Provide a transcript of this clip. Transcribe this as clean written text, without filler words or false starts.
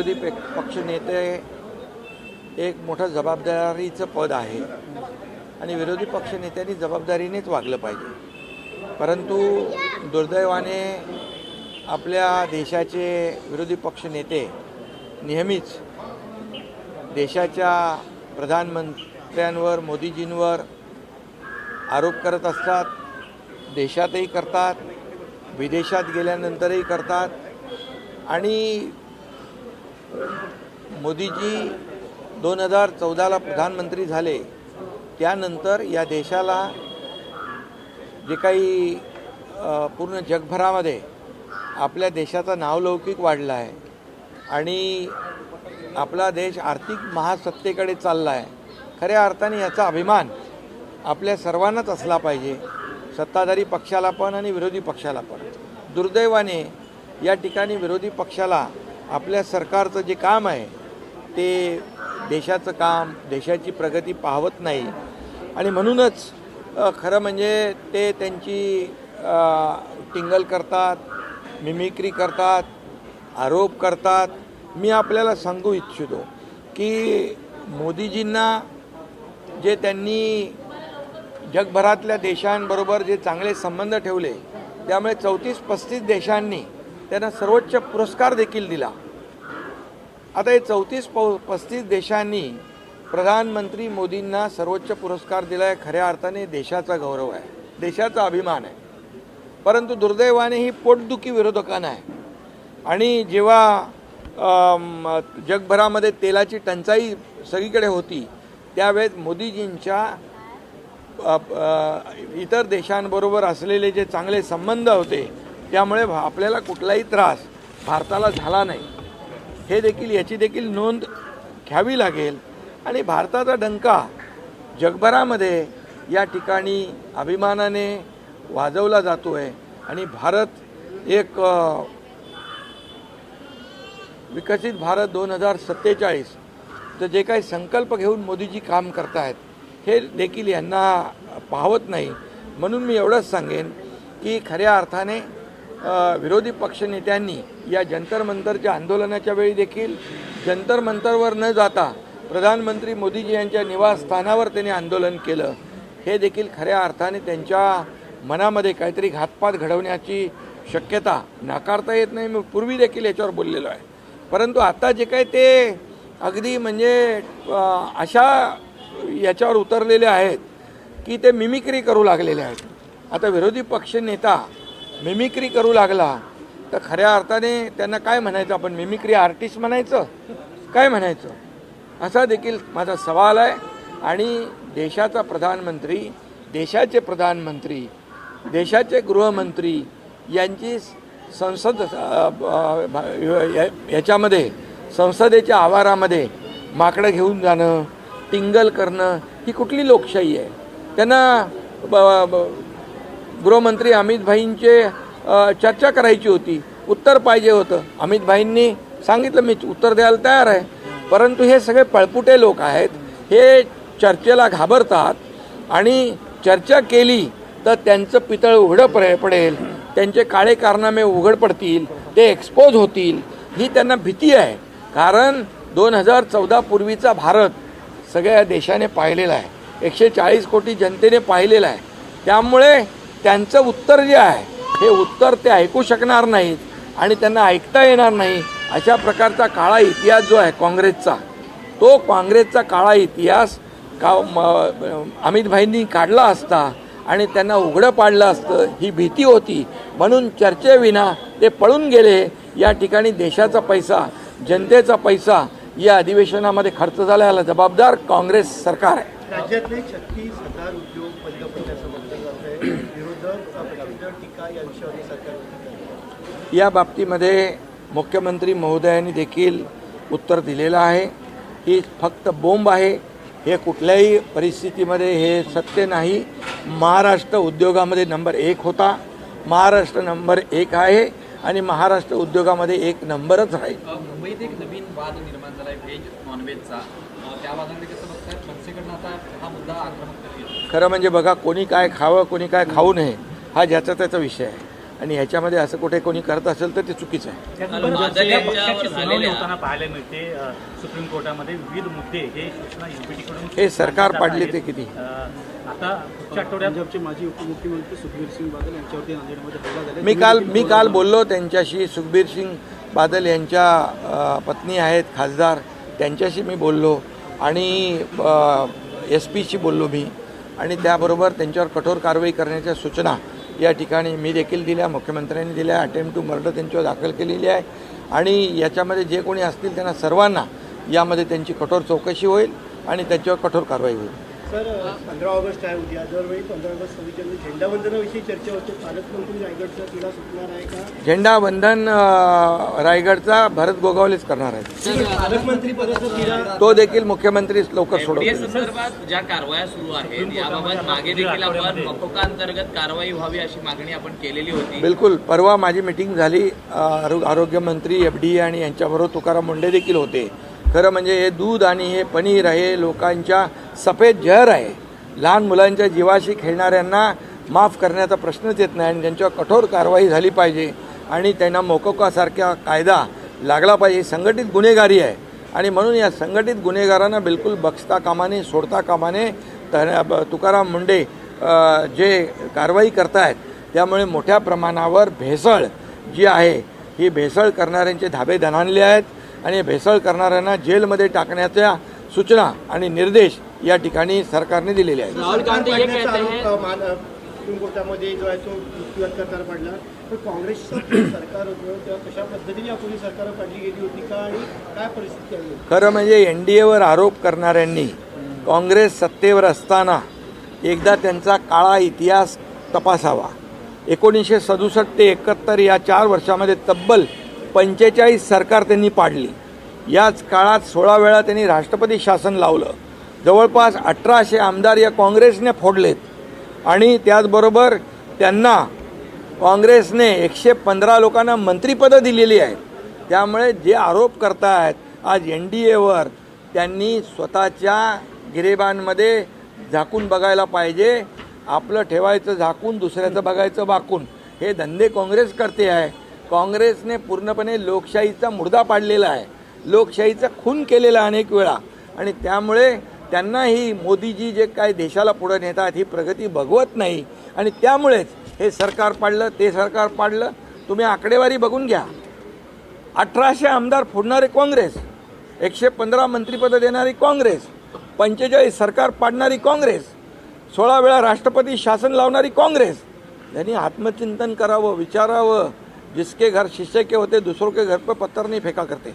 विरोधी पक्षनेते एक मोठं जबाबदारीचं पद आहे आणि विरोधी पक्षनेत्यांनी जबाबदारीनेच वागलं पाहिजे। परंतु दुर्दैवाने आपल्या देशाचे विरोधी पक्षनेते नेहमीच देशाच्या प्रधानमंत्र्यांवर मोदीजींवर आरोप करत असतात, देशातही करतात, विदेशात गेल्यानंतरही करतात आणि मोदीजी 2014ला प्रधानमंत्री झाले त्यानंतर या देशाला जे काही पूर्ण जगभरामध्ये आपल्या देशाचा नावलौकिक वाढला आहे आणि आपला देश आर्थिक महासत्तेकडे चालला आहे। खऱ्या अर्थाने याचा अभिमान आपल्या सर्वांनाच असला पाहिजे, सत्ताधारी पक्षाला पण आणि विरोधी पक्षाला पण। दुर्दैवाने या ठिकाणी विरोधी पक्षाला आपल्या सरकारचं जे काम आहे ते देशाचं काम, देशाची प्रगती पाहवत नाही आणि म्हणूनच खरं म्हणजे ते त्यांची टिंगल करतात, मिमिक्री करतात, आरोप करतात। मी आपल्याला सांगू इच्छितो की मोदीजींना जे त्यांनी जगभरातल्या देशांबरोबर जे चांगले संबंध ठेवले त्यामुळे 34-35 देशांनी त्यांना सर्वोच्च पुरस्कार देखील दिला। आता हे 34-35 देशांनी प्रधानमंत्री मोदींना सर्वोच्च पुरस्कार दिला आहे, खऱ्या अर्थाने देशाचा गौरव आहे, देशाचा अभिमान आहे। परंतु दुर्दैवाने ही पोटदुखी विरोधकांना आहे आणि जेव्हा जगभरामध्ये तेलाची टंचाई सगळीकडे होती त्यावेळेस मोदीजींच्या इतर देशांबरोबर असलेले जे चांगले संबंध होते त्यामुळे आपल्याला कुठलाही त्रास भारताला झाला नाही, हे देखील याची देखील नोंद घ्यावी लागेल। आणि भारताचा डंका जगभरामध्ये या ठिकाणी अभिमानाने वाजवला जातो आहे आणि भारत एक विकसित भारत 2047 तर जे काही संकल्प घेऊन मोदीजी काम करतायत हे देखील यांना पाहवत नाही। म्हणून मी एवढंच सांगेन की खऱ्या अर्थाने विरोधी पक्षनेत्यांनी या जंतर मंतरच्या आंदोलनाच्या वेळी देखील जंतर मंतरवर न जाता प्रधानमंत्री मोदीजी यांच्या निवासस्थानावर त्यांनी आंदोलन केलं, हे देखील खऱ्या अर्थाने त्यांच्या मनामध्ये काहीतरी घातपात घडवण्याची शक्यता नाकारता येत नाही। मी पूर्वी देखील याच्यावर बोललेलो आहे, परंतु आता जे काही ते अगदी म्हणजे अशा याच्यावर उतरलेले आहेत की ते मिमिक्री करू लागलेले आहेत। आता विरोधी पक्षनेता मिमिक्री करू लागला तर खऱ्या अर्थाने त्यांना काय म्हणायचं, आपण मिमिक्री आर्टिस्ट म्हणायचं, काय म्हणायचं, असा देखील माझा सवाल आहे। आणि देशाचा प्रधानमंत्री, देशाचे प्रधानमंत्री, देशाचे गृहमंत्री यांची संसद याच्यामध्ये संसदेच्या आवारामध्ये माकडं घेऊन जाणं, टिंगल करणं ही कुठली लोकशाही आहे? त्यांना गृहमंत्री अमित भाईंचे चर्चा करायची होती, उत्तर पाहिजे होतं। अमित भाईंनी सांगितलं मी उत्तर द्यायला तयार आहे, परंतु हे सगळे पळपुटे लोक आहेत, हे चर्चेला घाबरतात आणि चर्चा केली तर त्यांचं पितळ उघडं पडेल, त्यांचे काळे कारनामे उघड पडतील, ते एक्सपोज होतील, ही त्यांना भीती आहे। कारण 2014 पूर्वीचा भारत सगळ्या देशाने पाहिलेला आहे, 140 कोटी जनतेने पाहिलेला आहे। त्यामुळे त्यांचं उत्तर जे आहे हे उत्तर ते ऐकू शकणार नाहीत आणि त्यांना ऐकता येणार नाही। अशा प्रकारचा काळा इतिहास जो आहे काँग्रेसचा, तो काँग्रेसचा काळा इतिहास अमित भाईंनी काढला असता आणि त्यांना उघडं पाडलं असतं, ही भीती होती। म्हणून चर्चेविना ते पळून गेले। या ठिकाणी देशाचा पैसा, जनतेचा पैसा या अधिवेशनामध्ये खर्च झाला, याला जबाबदार काँग्रेस सरकार आहे। राज्यातले 36,000 उद्योग बंद पडण्याचं म्हटलं जात आहे, विरोधक टीका या विषयावर सरकार या बाबतीमध्ये मुख्यमंत्री महोदयांनी देखील उत्तर दिलेलं आहे। ही फक्त बोंब आहे, हे कुठल्याही परिस्थितीमध्ये हे सत्य नाही। महाराष्ट्र उद्योगामध्ये नंबर 1 होता, महाराष्ट्र नंबर 1 आहे आणि महाराष्ट्र उद्योगामध्ये 1 नंबरच राहील। मुंबईत एक नवीन वाद निर्माण झाला आहे व्हेज नॉनव्हेजचा, त्या वादाने कसं बघताय मनसेकडनं आता हा मुद्दा आक्रमक करतील? खरं म्हणजे बघा, कोणी काय खावं कोणी काय खाऊ नये हा ज्याचा त्याचा विषय आहे। आणि ह्याच्यामध्ये असं कुठे कोणी करत असेल तर ते चुकीचं आहे. पक्षाची सुनावणी होताना पाहायला मिळते सुप्रीम कोर्टामध्ये विविध मुद्दे हे सूचना एसपीटीकडून हे सरकार पाडले ते किती. आता पुढच्या आठवड्यात पंजाबचे माजी उपमुख्यमंत्री सुखबीर सिंग बादल यांच्यावरती नांदेडमध्ये हल्ला झाला. मी काल बोललो त्यांच्याशी. सुखबीर सिंग बादल यांच्या पत्नी आहेत खासदार, त्यांच्याशी मी बोललो आणि SP शी बोललो मी, आणि त्याबरोबर त्यांच्यावर कठोर कारवाई करण्याच्या सूचना या ठिकाणी मी देखील दिल्या, मुख्यमंत्र्यांनी दिल्या. अटेम्प्ट टू मर्डर त्यांच्यावर दाखल केलेली आहे आणि याच्यामध्ये जे कोणी असतील त्यांना सर्वांना यामध्ये त्यांची कठोर चौकशी होईल आणि त्यांच्यावर कठोर कारवाई होईल. सर 15 ऑगस्ट आहे उद्या. दरवेळी 15 ऑगस्ट 26 जानेवारी झेंडावंदनाविषयी चर्चा होते. पालकमंत्री रायगडचा तिला सुटणार आहे का? झेंडावंदन रायगडचा भरत गोगावलेच करणार आहेत. पालकमंत्री पदाचा तिला तो देखील मुख्यमंत्री लवकर सोडवतील. संदर्भात ज्या कारवाया सुरू आहेत याबाबत मागे देखील आपण मकोका अंतर्गत कारवाई व्हावी अशी मागणी आपण केलेली होती. बिलकुल. परवा माझी मिटिंग झाली. आरोग्यमंत्री FDA आणि यांच्याबरोबर तुकाराम मुंडे देखील होते. खरं म्हणजे हे दूध आणि हे पनीर आहे लोकांच्या सफेद जहर आहे. लहान मुलांच्या जीवाशी खेळणाऱ्यांना माफ करण्याचा प्रश्नच येत नाही आणि त्यांच्यावर कठोर कारवाई झाली पाहिजे आणि त्यांना मोकोकासारखा कायदा लागला पाहिजे. संघटित गुन्हेगारी आहे आणि म्हणून या संघटित गुन्हेगारांना बिलकुल बक्षता कामाने सोडता कामाने. तुकाराम मुंडे जे कारवाई करतायत त्यामुळे मोठ्या प्रमाणावर भेसळ जी आहे ही भेसळ करणाऱ्यांचे धाबे दणाणले आहेत आणि भेसळ करणाऱ्यांना जेलमध्ये टाकण्याच्या सूचना आणि निर्देश या ठिकाणी सरकारने दिलेले आहेत. राहुल गांधी सुप्रीम कोर्टामध्ये जो आहे तो युक्तिवाद करताना पडला. तर काँग्रेसचं सरकार होतं तेव्हा कशा पद्धतीने आपली सरकार पाडली गेली होती का आणि काय परिस्थिती आहे? खरं म्हणजे NDAवर आरोप करणाऱ्यांनी काँग्रेस सत्तेवर असताना एकदा त्यांचा काळा इतिहास तपासावा. 1967 ते 71 या 4 वर्षामध्ये तब्बल 45 सरकार त्यांनी पाडली. याच काळात 16 वेळा त्यांनी राष्ट्रपती शासन लावलं. जवळपास 1800 आमदार या काँग्रेसने फोडलेत आणि त्याचबरोबर त्यांना काँग्रेसने 115 लोकांना मंत्रिपदं दिलेली आहेत. त्यामुळे जे आरोप करतायत आज NDAवर त्यांनी स्वतःच्या गिरेबांमध्ये झाकून बघायला पाहिजे. आपलं ठेवायचं झाकून दुसऱ्याचं बघायचं वाकून हे धंदे काँग्रेस करते आहे. काँग्रेसने पूर्णपणे लोकशाहीचा मुर्दा पाडलेला आहे. लोकशाहीचा खून केलेला अनेक वेळा आणि त्यामुळे त्यांनाही मोदीजी जे काय देशाला पुढे नेतात ही प्रगती बघवत नाही आणि त्यामुळेच हे सरकार पाडलं ते सरकार पाडलं. तुम्ही आकडेवारी बघून घ्या. 1800 आमदार फोडणारे काँग्रेस, 115 मंत्रिपदं देणारी काँग्रेस, 45 सरकार पाडणारी काँग्रेस, 16 वेळा राष्ट्रपती शासन लावणारी काँग्रेस. यांनी आत्मचिंतन करावं, विचारावं. जिसके घर शीशे के होते दूसरों के घर पर पत्थर नहीं फेंका करते.